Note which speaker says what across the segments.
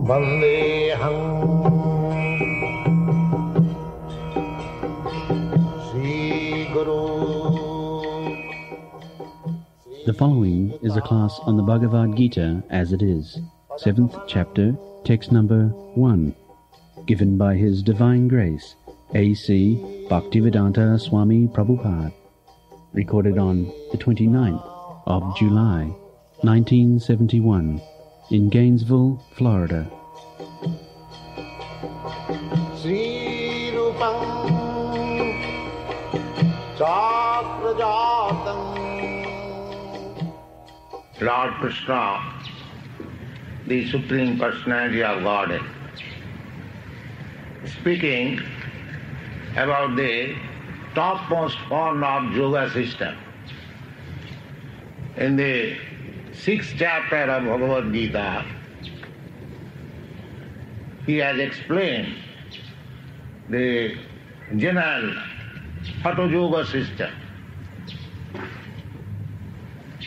Speaker 1: Vandeham Sri Guru.
Speaker 2: The following is a class on the Bhagavad Gita as it is, 7th chapter, text number 1, given by His Divine Grace, A.C. Bhaktivedanta Swami Prabhupada, recorded on the 29th of July, 1971, in Gainesville, Florida.
Speaker 1: Sri Rupam Chakrajatam. Lord Krishna, the Supreme Personality of Godhead, speaking about the topmost form of yoga system. In the 6th chapter of Bhagavad Gita, he has explained the general Hatha Yoga system.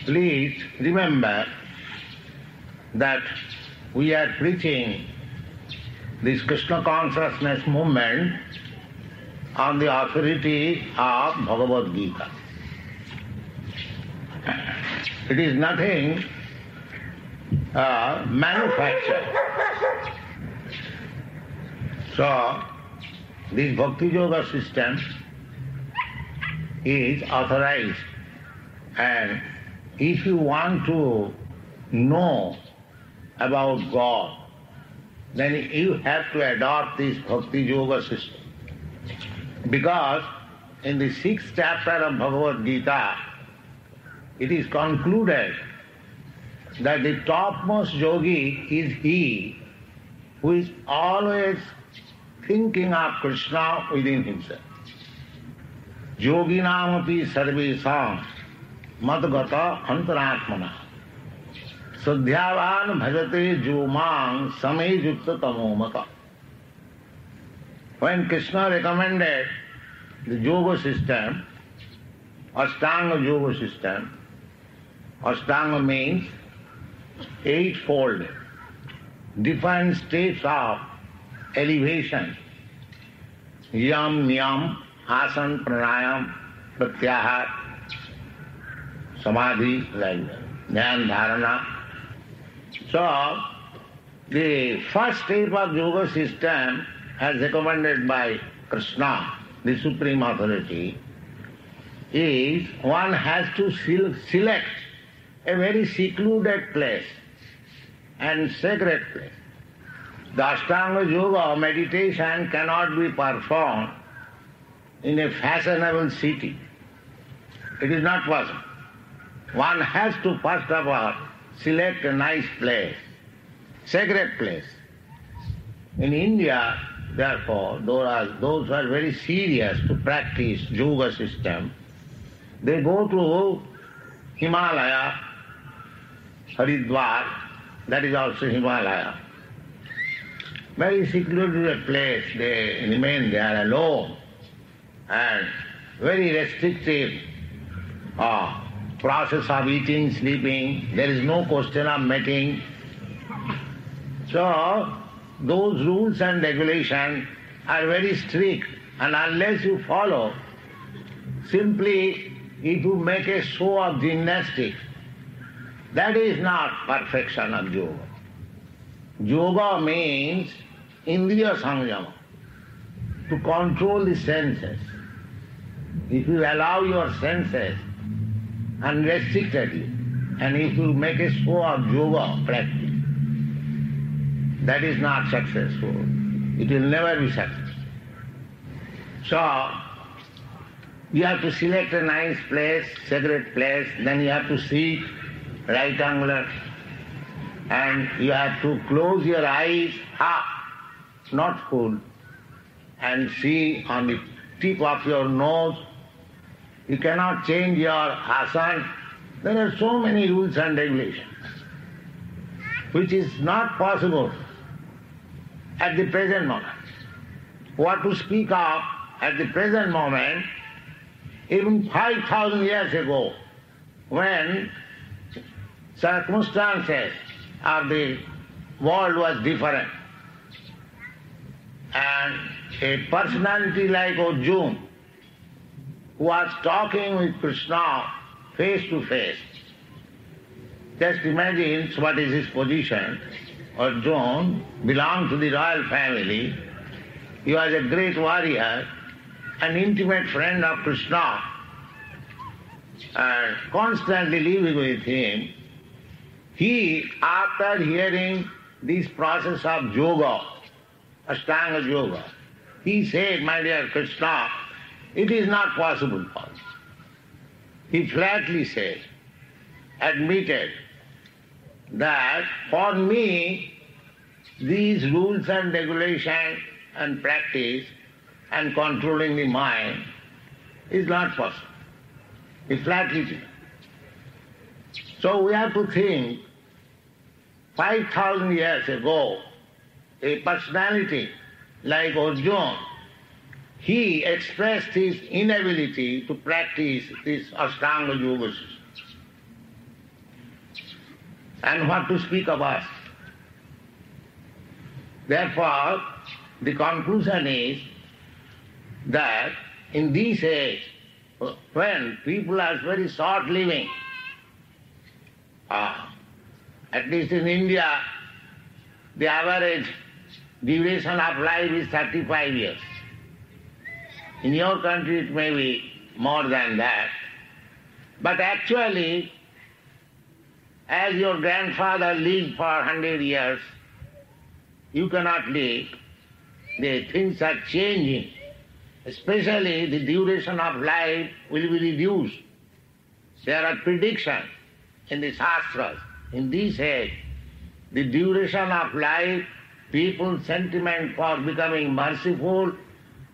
Speaker 1: Please remember that we are preaching this Krishna consciousness movement on the authority of Bhagavad Gita. It is nothing manufactured. So, this Bhakti Yoga system is authorized, and if you want to know about God, then you have to adopt this Bhakti Yoga system. Because in the 6th chapter of Bhagavad Gita, it is concluded that the topmost yogi is he who is always thinking of Krishna within himself. Yoginam api sarvesam madgata antaratmana sadhyavan bhajate jomang same yukta tamomata. When Krishna recommended the yoga system, Ashtanga yoga system, Ashtanga means eightfold, different states of elevation, yam, niyam, asan, pranayam, pratyahar, samadhi, like that, dhyan, dharana. So, the first step of yoga system as recommended by Krishna, the Supreme Authority, is one has to select a very secluded place and sacred place. The Ashtanga Yoga meditation cannot be performed in a fashionable city. It is not possible. One has to first of all select a nice place, sacred place. In India, therefore, those who are very serious to practice yoga system, they go to Himalaya, Haridwar, that is also Himalaya. Very secluded place, they remain there alone, and very restrictive process of eating, sleeping, there is no question of mating. So, those rules and regulations are very strict, and unless you follow, simply if you make a show of gymnastics, that is not perfection of yoga. Yoga means indriya samyama, to control the senses. If you allow your senses unrestrictedly, and if you make a show of yoga practice, that is not successful. It will never be successful. So, you have to select a nice place, sacred place, then you have to sit right angular, and you have to close your eyes half, not full, and see on the tip of your nose. You cannot change your asana. There are so many rules and regulations, which is not possible at the present moment. What to speak of at the present moment, even 5,000 years ago, when circumstances of the world was different. And a personality like Arjuna, who was talking with Krishna face to face, just imagine what is his position. Arjuna belonged to the royal family. He was a great warrior, an intimate friend of Krishna, and constantly living with him. He, after hearing this process of yoga, Ashtanga yoga, he said, my dear Krishna, it is not possible for me. He flatly said, admitted that for me these rules and regulations and practice and controlling the mind is not possible. He flatly did. So we have to think, 5,000 years ago, a personality like Arjuna, he expressed his inability to practice this Ashtanga yoga system. And what to speak of us? Therefore, the conclusion is that in this age, when people are very short living, at least in India, the average duration of life is 35 years. In your country it may be more than that. But actually, as your grandfather lived for 100 years, you cannot live. The things are changing. Especially the duration of life will be reduced. There are predictions in the Shastras. In this age, the duration of life, people's sentiment for becoming merciful,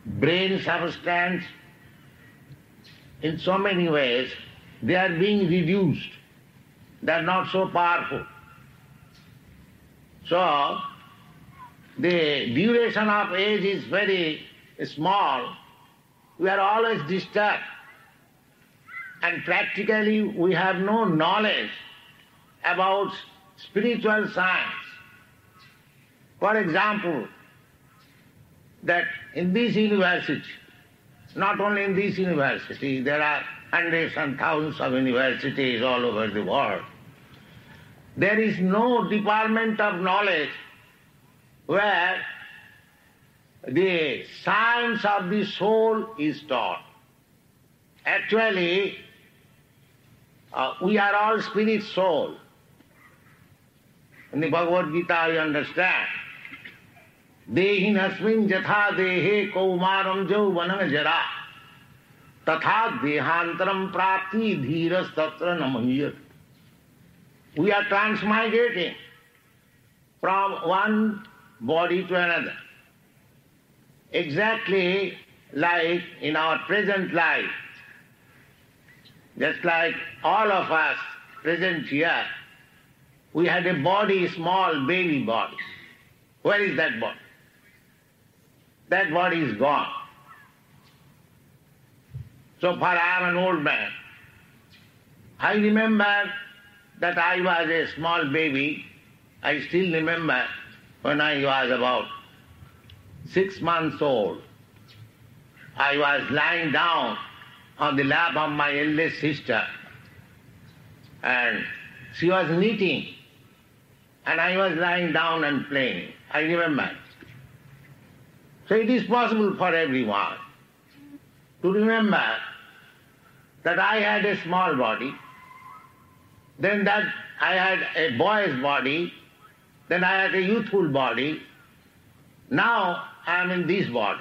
Speaker 1: brain substance, in so many ways, they are being reduced. They are not so powerful. So, the duration of age is very small. We are always disturbed. And practically we have no knowledge about spiritual science. For example, that in this university, not only in this university, there are hundreds and thousands of universities all over the world. There is no department of knowledge where the science of the soul is taught. Actually, we are all spirit soul. In the Bhagavad Gita you understand, Dehinasmin jatha dehe kaumaram jauvanam jara tatha dehantaram prapti dhiras tatra namahiyat. We are transmigrating from one body to another. Exactly like in our present life, just like all of us present here, we had a body, small baby body. Where is that body? That body is gone. So far I am an old man. I remember that I was a small baby. I still remember when I was about 6 months old. I was lying down on the lap of my eldest sister, and she was knitting, and I was lying down and playing. I remember. So it is possible for everyone to remember that I had a small body, then that I had a boy's body, then I had a youthful body. Now I am in this body.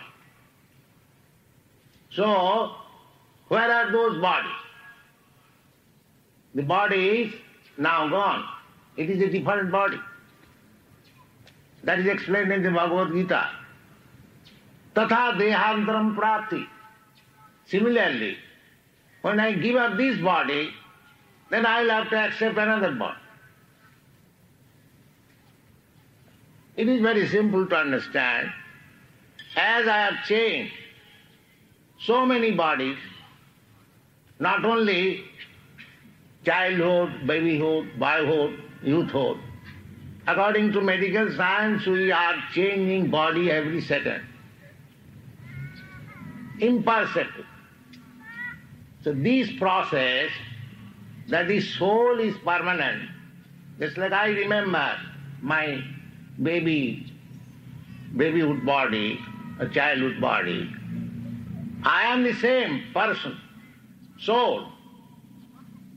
Speaker 1: So, where are those bodies? The body is now gone. It is a different body. That is explained in the Bhagavad Gita. Tatha dehantaram prapti. Similarly, when I give up this body, then I will have to accept another body. It is very simple to understand. As I have changed so many bodies, not only childhood, babyhood, boyhood, youthhood, According to medical science, we are changing body every second. Imperceptible. So this process, that the soul is permanent, just like I remember my babyhood body, a childhood body. I am the same person, soul,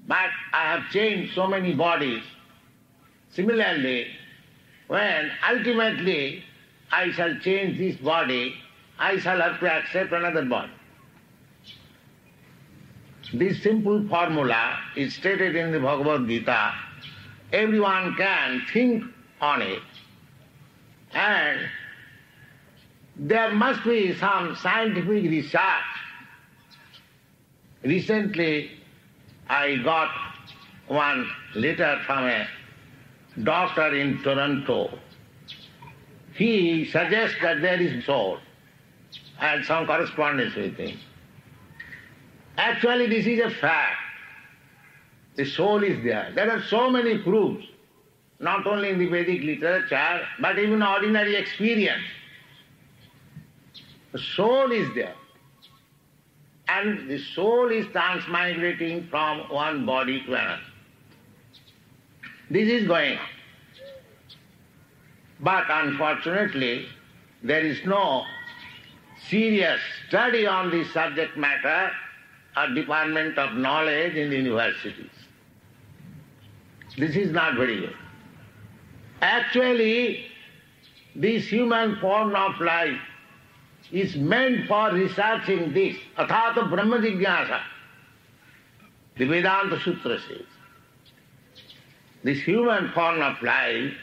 Speaker 1: but I have changed so many bodies. Similarly, when ultimately I shall change this body, I shall have to accept another body. This simple formula is stated in the Bhagavad Gita. Everyone can think on it. And there must be some scientific research. Recently, I got one letter from a doctor in Toronto. He suggests that there is soul. I had some correspondence with him. Actually, this is a fact. The soul is there. There are so many proofs, not only in the Vedic literature, but even ordinary experience. The soul is there. And the soul is transmigrating from one body to another. This is going on. But unfortunately, there is no serious study on this subject matter or department of knowledge in the universities. This is not very good. Actually, this human form of life is meant for researching this. Athata Brahma Jigyasa. The Vedanta Sutra says. This human form of life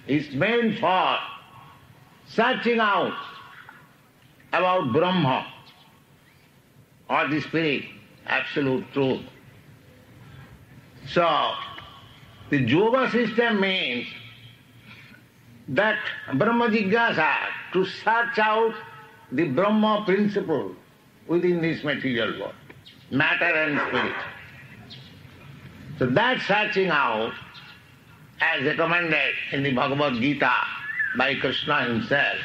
Speaker 1: is meant for searching out about Brahma or the spirit, absolute truth. So, the yoga system means that Brahma Jigyasa, to search out the Brahma principle within this material world, matter and spirit. So that searching out, as recommended in the Bhagavad Gita by Krishna himself,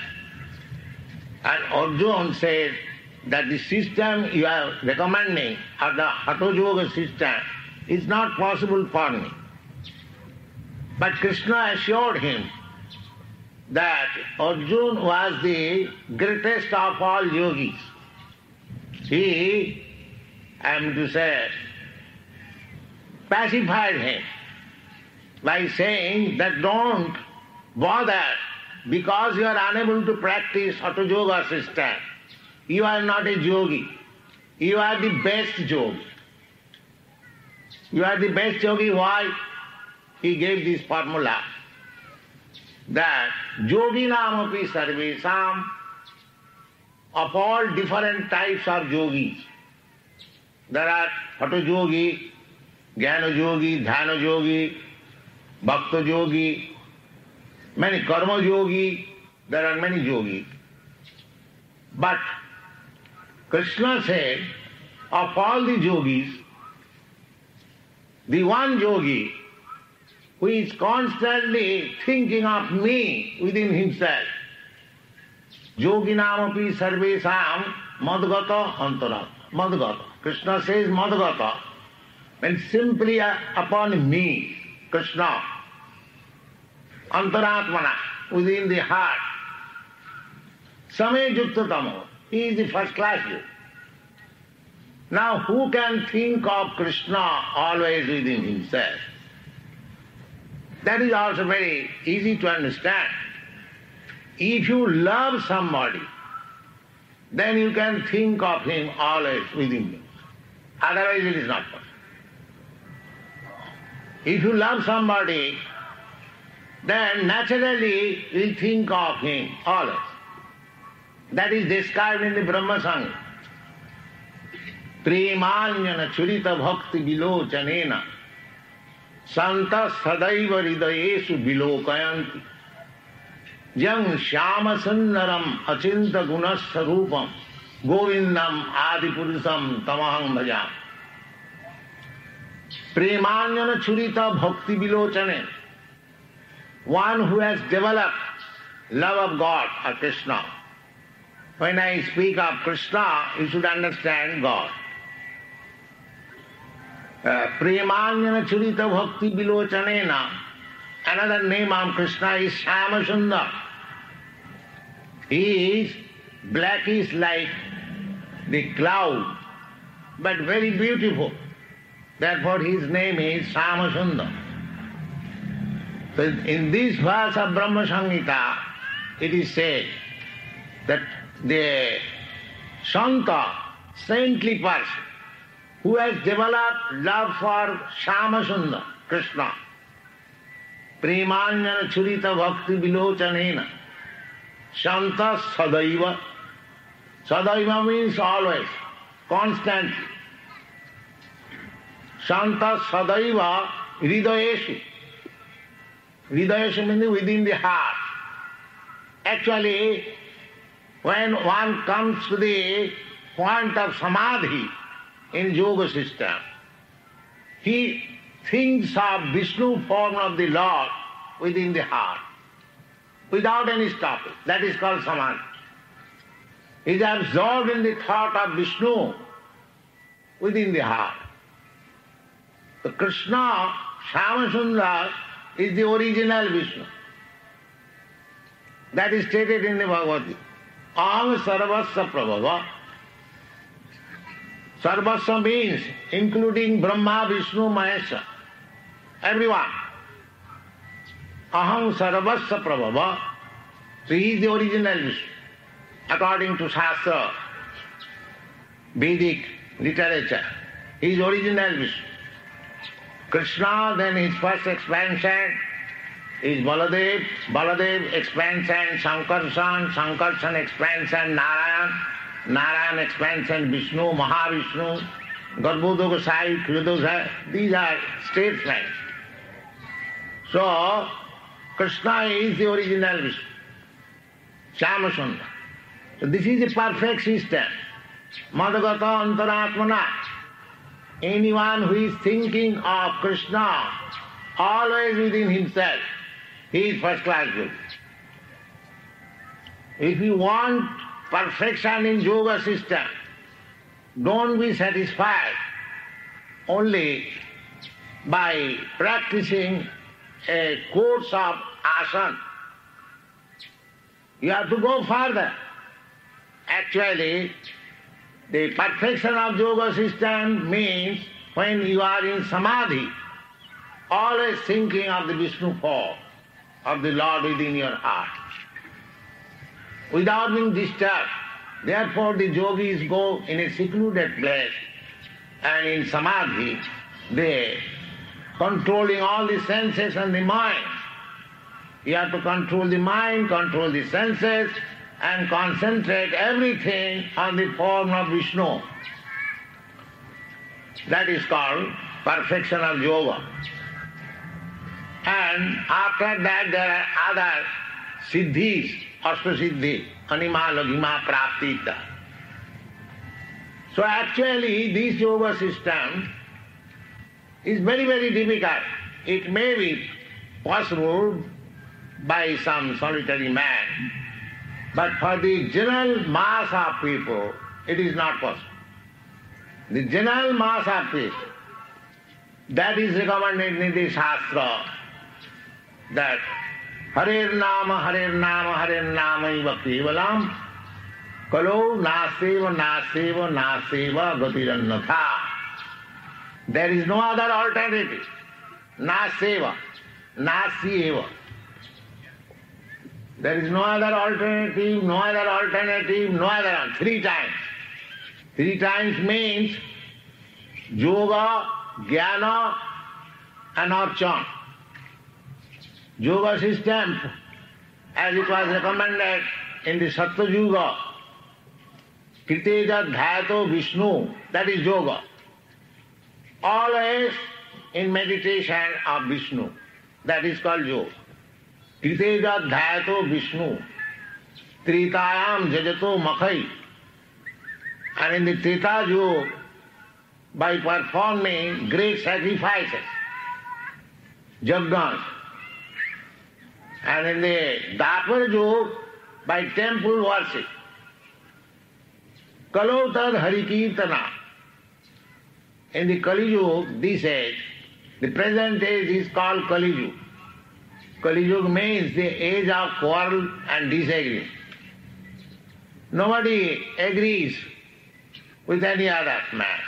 Speaker 1: and Arjuna said that the system you are recommending, or the Hatha Yoga system, is not possible for me. But Krishna assured him that Arjuna was the greatest of all yogis. He, I am to say, pacified him by saying that don't bother because you are unable to practice Hatha Yoga system. You are not a yogi. You are the best yogi. You are the best yogi. Why? He gave this formula that yoginam api sarvesam, of all different types of yogis. There are Hatha yogi, Jnana yogi, Dhyana yogi, Bhakta yogi, many karma yogi, there are many yogis. But Krishna said, of all the yogis, the one yogi who is constantly thinking of me within himself, yoginam api sarvesam madgata antarat. Madgata. Krishna says madgata, means simply upon me, Krishna, antaratmana, within the heart. Same yuktatamo, he is the first class yogi. Now who can think of Krishna always within himself? That is also very easy to understand. If you love somebody, then you can think of him always within you. Otherwise it is not possible. If you love somebody, then naturally you will think of him always. That is described in the Brahma Sangha. Premanyana churita bhakti vilochanena santa sadaiva hridayesu vilokayanti jang shyama sundaram achinta gunasya rupam govindam adipurusam tamaham bhajam. Premanyana churita bhakti vilochanena. one who has developed love of God or Krishna. When I speak of Krishna, you should understand God. Premanyana churita bhakti vilochanena. Another name of Krishna is Shyama-sundar. He is blackish like the cloud, but very beautiful. Therefore his name is Shyama-sundar. So in this verse of Brahma Samhita, it is said that the Santa, saintly person, who has developed love for Shyama-sundar, Krishna, Premanyana churita bhakti vilochanena, Shanta sadaiva. Sadaiva means always, constantly. Shanta sadaiva hridayeshu. Hridayeshu means within the heart. Actually, when one comes to the point of samadhi in yoga system, he thinks of Vishnu form of the Lord within the heart, without any stopping. That is called samadhi. He is absorbed in the thought of Vishnu within the heart. So Krishna, Shyama-sundar, is the original Vishnu. That is stated in the Bhagavad Gita. Aham sarvasya prabhava. Sarvasya means including Brahma, Vishnu, Mahesha. Everyone. Aham sarvasya prabhava. So he is the original Vishnu. According to Shastra, Vedic literature, he is original Vishnu. Krishna, then his first expansion is Baladev, Baladev expansion, Sankarshan, Sankarshan expansion, Narayan, Narayan expansion, Vishnu, Mahavishnu, Garbhodaka Sai, Kridosai. These are statesmen. So, Krishna is the original Vishnu, Shyama-sundar. So this is a perfect system. Madhagata antaratmana. Anyone who is thinking of Krishna always within himself, he is first class good. If you want perfection in yoga system, don't be satisfied only by practicing a course of asana. You have to go further. Actually, the perfection of yoga system means when you are in samadhi, always thinking of the Vishnu form, of the Lord within your heart, without being disturbed. Therefore the yogis go in a secluded place and in samadhi they controlling all the senses and the mind. You have to control the mind, control the senses, and concentrate everything on the form of Vishnu. That is called perfection of yoga. And after that there are other siddhis, ashtasiddhi, anima, laghima, praptita. So actually this yoga system is very, very difficult. It may be possible by some solitary man, but for the general mass of people, it is not possible. The general mass of people, that is recommended in the Shastra, that Harer Nama, Harer Nama, Harer Nama iva kevalam, kalo naseva, naseva, naseva gatirannatha. There is no other alternative. Naseva, nasyeva. There is no other alternative, no other alternative, no other. 3 times. 3 times means yoga, jnana and archana. Yoga system, as it was recommended in the Sattva Yuga, Kriteja Dhyato Vishnu, that is yoga. Always in meditation of Vishnu, that is called yoga. Kriteja Dhyato Vishnu, Tritayam Jajato Makhai. And in the Trita Yuga, by performing great sacrifices, yajnas, And in the Dapar Yug, by temple worship. Kalau tad Harikirtana. In the Kali Yug, this age, the present age is called Kali Yug. Kali Yug means the age of quarrel and disagreement. Nobody agrees with any other man.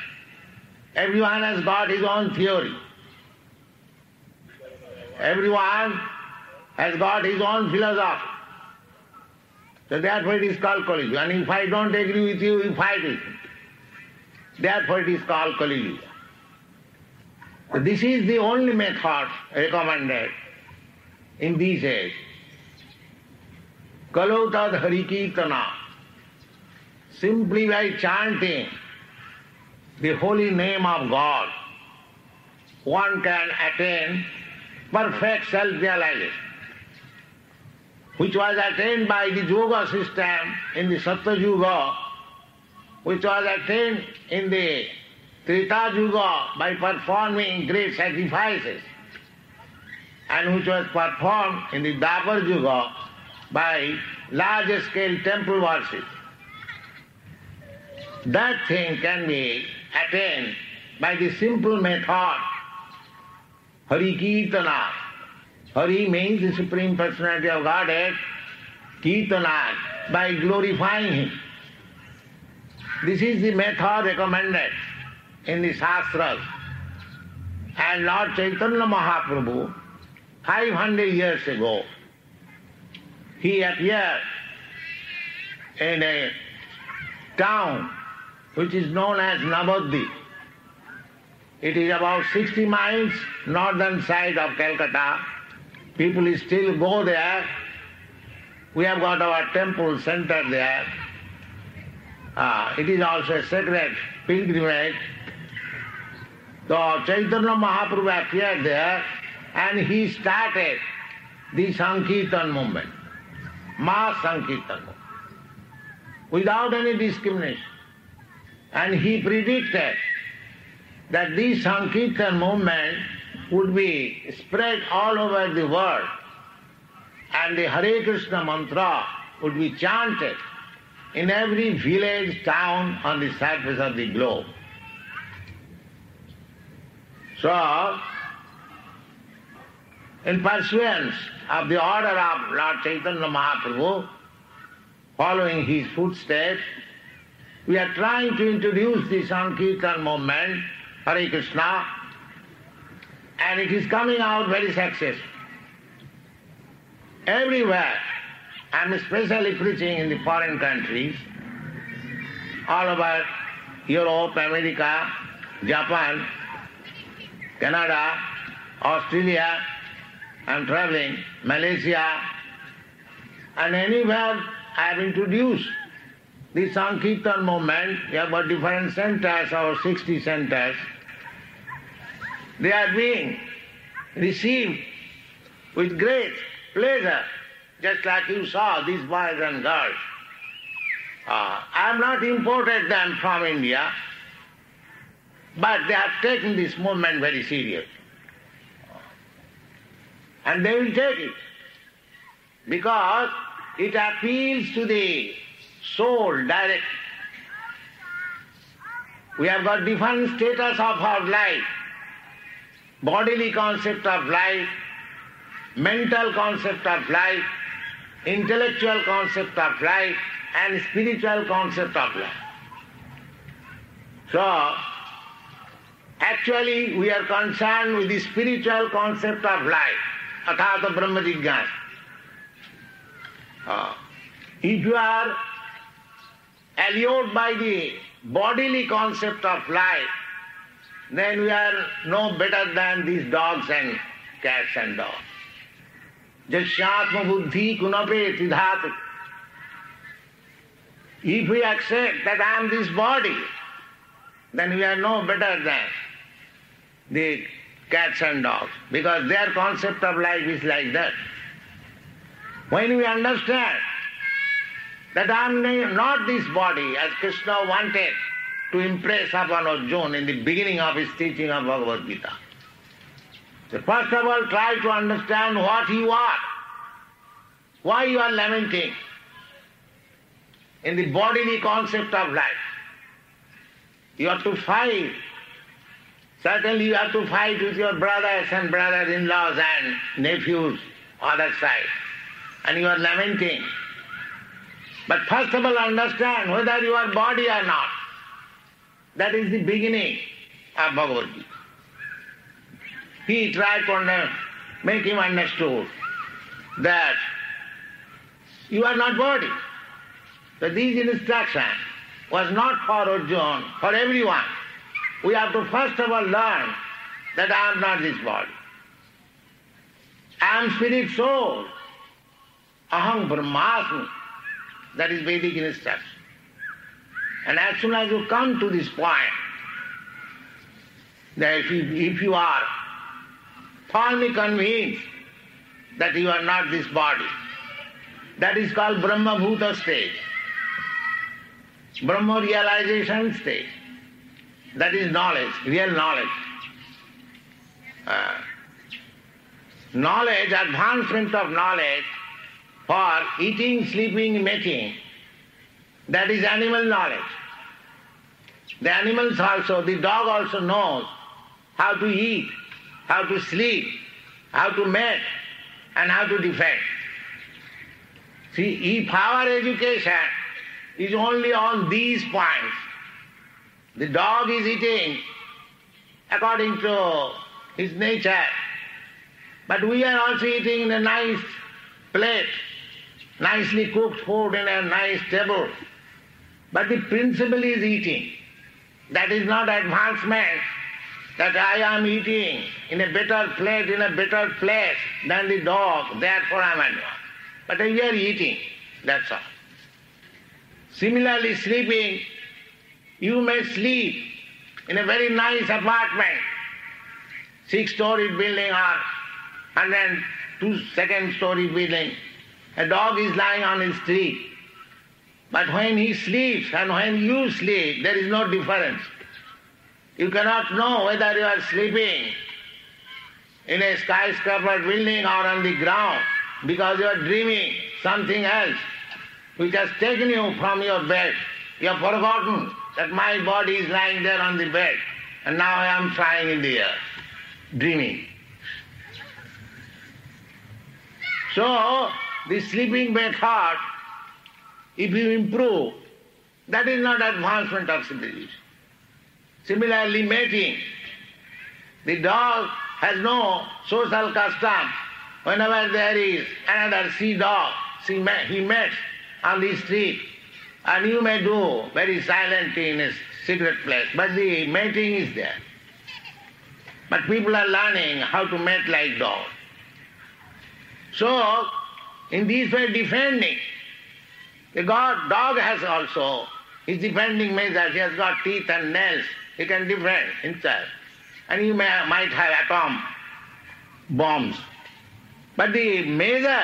Speaker 1: Everyone has got his own theory. Everyone has got his own philosophy. So therefore it is called Kali Yuga. And if I don't agree with you, you fight with me. Therefore it is called Kali Yuga. So this is the only method recommended in this age. Kalau tad harikirtana. Simply by chanting the holy name of God, one can attain perfect self-realization, which was attained by the yoga system in the Satya Yuga, which was attained in the Treta Yuga by performing great sacrifices, and which was performed in the Dapar Yuga by large-scale temple worship. That thing can be attained by the simple method, Hari Kirtana. Hari means the Supreme Personality of Godhead, Kirtana, by glorifying Him. This is the method recommended in the Shastras. And Lord Chaitanya Mahaprabhu, 500 years ago, he appeared in a town which is known as Navadvip. It is about 60 miles northern side of Calcutta. People still go there. We have got our temple center there. It is also a sacred pilgrimage. So Chaitanya Mahaprabhu appeared there and he started the Sankirtan movement, mass Sankirtan movement, without any discrimination. And he predicted that this Sankirtan movement would be spread all over the world and the Hare Krishna mantra would be chanted in every village, town on the surface of the globe. So, in pursuance of the order of Lord Chaitanya Mahaprabhu, following his footsteps, we are trying to introduce the Sankirtan movement, Hare Krishna, and it is coming out very successful. Everywhere, I am especially preaching in the foreign countries, all over Europe, America, Japan, Canada, Australia, I am traveling, Malaysia, and anywhere I have introduced the Sankirtan movement. We have got different centers, our 60 centers. They are being received with great pleasure, just like you saw these boys and girls. I have not imported them from India, but they have taken this movement very seriously. And they will take it, because it appeals to the soul directly. We have got different status of our life, bodily concept of life, mental concept of life, intellectual concept of life, and spiritual concept of life. So, actually we are concerned with the spiritual concept of life, athata brahma jigyasa. If you are allured by the bodily concept of life, then we are no better than these dogs and cats and dogs. Jasyatma buddhi kunape tidhatu. If we accept that I am this body, then we are no better than the cats and dogs, because their concept of life is like that. When we understand that I am not this body, as Krishna wanted to impress upon Arjuna in the beginning of his teaching of Bhagavad Gita. So first of all, try to understand what you are. Why you are lamenting in the bodily concept of life? You have to fight. Certainly you have to fight with your brothers and brother-in-laws and nephews, other side. And you are lamenting. But first of all understand whether you are body or not. That is the beginning of Bhagavad Gita. He tried to make him understood that you are not body. So these instructions was not for Arjuna, for everyone. We have to first of all learn that I am not this body. I am spirit soul. Aham Brahmasmi. That is Vedic instruction. And as soon as you come to this point, that if you are firmly convinced that you are not this body, that is called Brahma Bhuta stage, Brahma realization stage. That is knowledge, real knowledge. Knowledge, advancement of knowledge for eating, sleeping, mating, that is animal knowledge. The animals also, the dog also knows how to eat, how to sleep, how to mate, and how to defend. See, if our education is only on these points, the dog is eating according to his nature, but we are also eating in a nice plate, nicely cooked food in a nice table. But the principle is eating. That is not advancement, that I am eating in a better plate, in a better place than the dog, therefore I am advanced. But we are eating, that's all. Similarly, sleeping, you may sleep in a very nice apartment, 6-story building or 102 second-story building. A dog is lying on his street. But when he sleeps and when you sleep, there is no difference. You cannot know whether you are sleeping in a skyscraper building or on the ground because you are dreaming something else which has taken you from your bed. You have forgotten that my body is lying there on the bed and now I am flying in the air, dreaming. So, the sleeping method, if you improve, that is not advancement of civilization. Similarly, mating. The dog has no social custom. Whenever there is another sea dog, he mates on the street, and you may do very silently in a secret place, but the mating is there. But people are learning how to mate like dogs. So, in this way defending, the dog has also his defending measures. He has got teeth and nails. He can defend himself. And you might have atom bombs. But the measure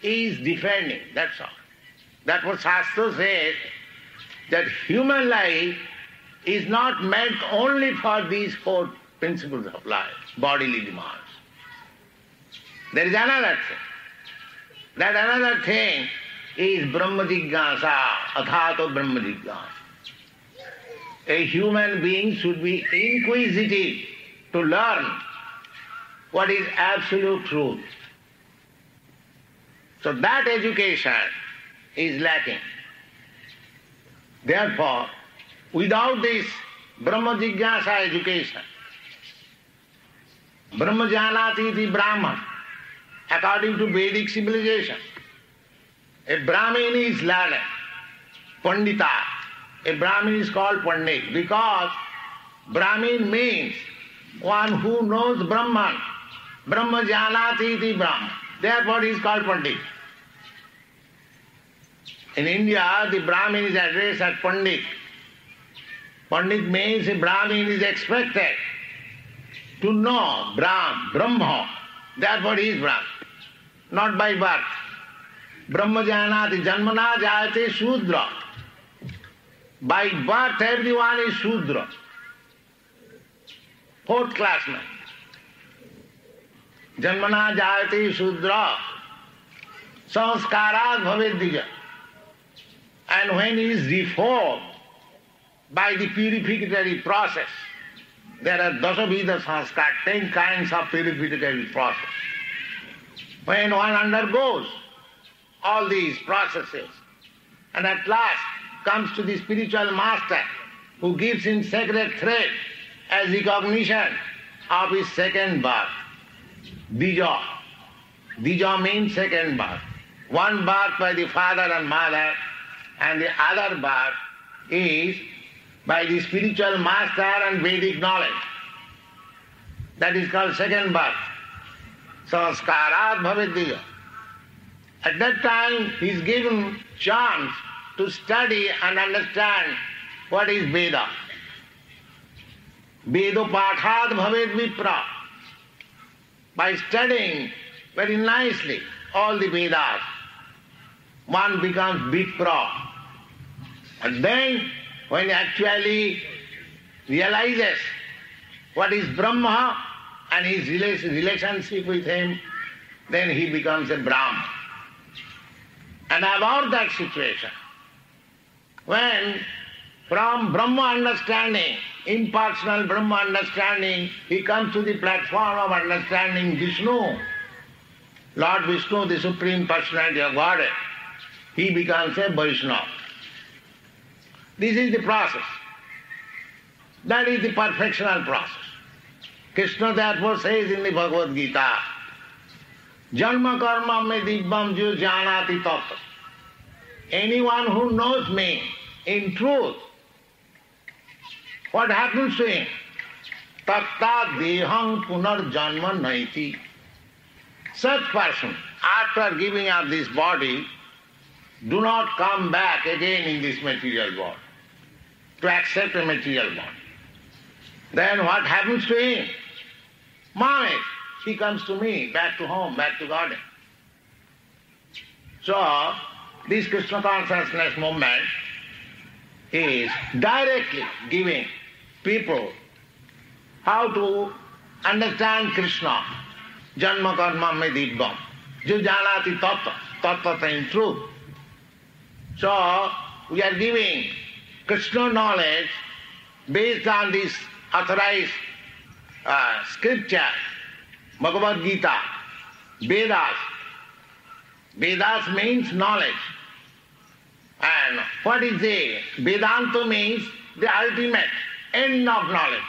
Speaker 1: is defending, that's all. That's what Shastra says, that human life is not meant only for these 4 principles of life, bodily demands. There is another thing. That another thing is Brahma Jigyasa, Athato Brahma Jigyasa. A human being should be inquisitive to learn what is absolute truth. So that education is lacking. Therefore, without this Brahma Jigyasa education, Brahma Janati iti Brahman, according to Vedic civilization, a Brahmin is learned, Pandita. A Brahmin is called Pandit because Brahmin means one who knows Brahman. Brahma Janati iti Brahman. Therefore he is called Pandit. In India, the Brahmin is addressed as Pandit. Pandit means a Brahmin is expected to know Brahma. Therefore he is Brahman. Not by birth. Brahma Janati, Janmana Jayate Shudra. By birth everyone is Shudra. 4th classman. Janmana Jayate Shudra. Sanskarat bhavedija. And when he is reformed by the purificatory process, there are dasavida sanskar, 10 kinds of purificatory process. When one undergoes all these processes and at last comes to the spiritual master who gives him sacred thread as recognition of his second birth, Dija. Dija means second birth. One birth by the father and mother, and the other birth is by the spiritual master and Vedic knowledge. That is called second birth. Sanskarat bhavedija. At that time he is given chance to study and understand what is Veda. Vedo pathat bhaved vipra. By studying very nicely all the Vedas, one becomes vipra. And then when he actually realizes what is Brahma and his relationship with him, then he becomes a Brahma. And about that situation, when from Brahma understanding, impersonal Brahma understanding, he comes to the platform of understanding Vishnu, Lord Vishnu, the Supreme Personality of Godhead, he becomes a Vaishnava. This is the process. That is the perfectional process. Krishna therefore says in the Bhagavad Gita, Janma karma me dibbam jo janati tattva. Anyone who knows me in truth, what happens to him? Tatta deham punar janma naiti. Such person, after giving up this body, do not come back again in this material body, to accept a material body. Then what happens to him? Mame, he comes to me, back to home, back to garden. So, this Krishna consciousness movement is directly giving people how to understand Krishna. Janma karma me dibbam. Jo janati tattva. Tattva in truth. So, we are giving Krishna knowledge based on this authorized scripture, Bhagavad Gita, Vedas. Vedas means knowledge. And what is the Vedanta means? The ultimate end of knowledge.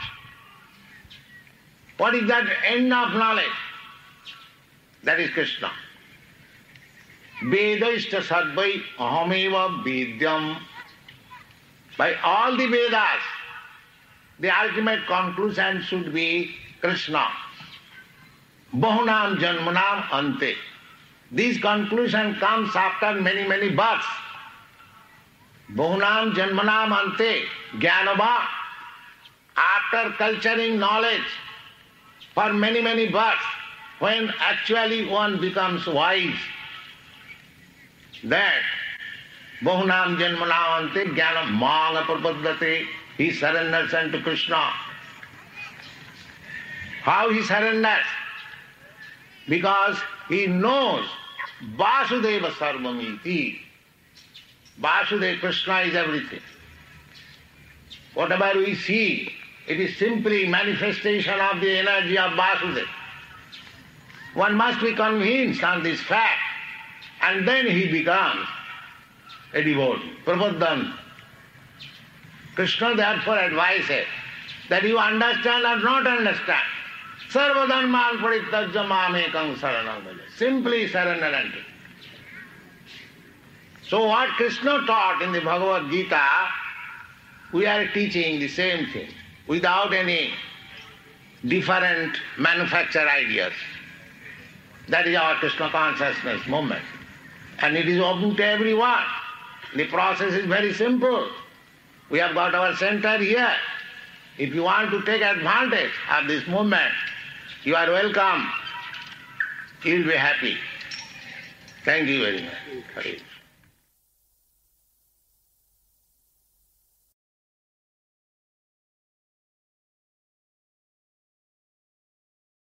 Speaker 1: What is that end of knowledge? That is Krishna. Vedaishta sadvai ahameva vedyam. By all the Vedas, the ultimate conclusion should be Krishna. Bahunam janmanam ante. This conclusion comes after many, many births. Bahunam janmanam ante. Jnanava. After culturing knowledge for many, many births, when actually one becomes wise, that Bahunam janmanam ante jnana manga prapaddate. He surrenders unto Krishna. How he surrenders? Because he knows Vasudeva sarvamiti. Vasudeva, Krishna is everything. Whatever we see, it is simply manifestation of the energy of Vasudeva. One must be convinced on this fact, and then he becomes a devotee. Prabhupada. Krishna therefore advises that you understand or not understand. Sarvadharman parityajya mamekam saranam bhaja. Simply surrender unto him. So what Krishna taught in the Bhagavad Gita, we are teaching the same thing without any different manufactured ideas. That is our Krishna consciousness movement. And it is open to everyone. The process is very simple. We have got our center here. If you want to take advantage of this movement, you are welcome. You will be happy. Thank you very much.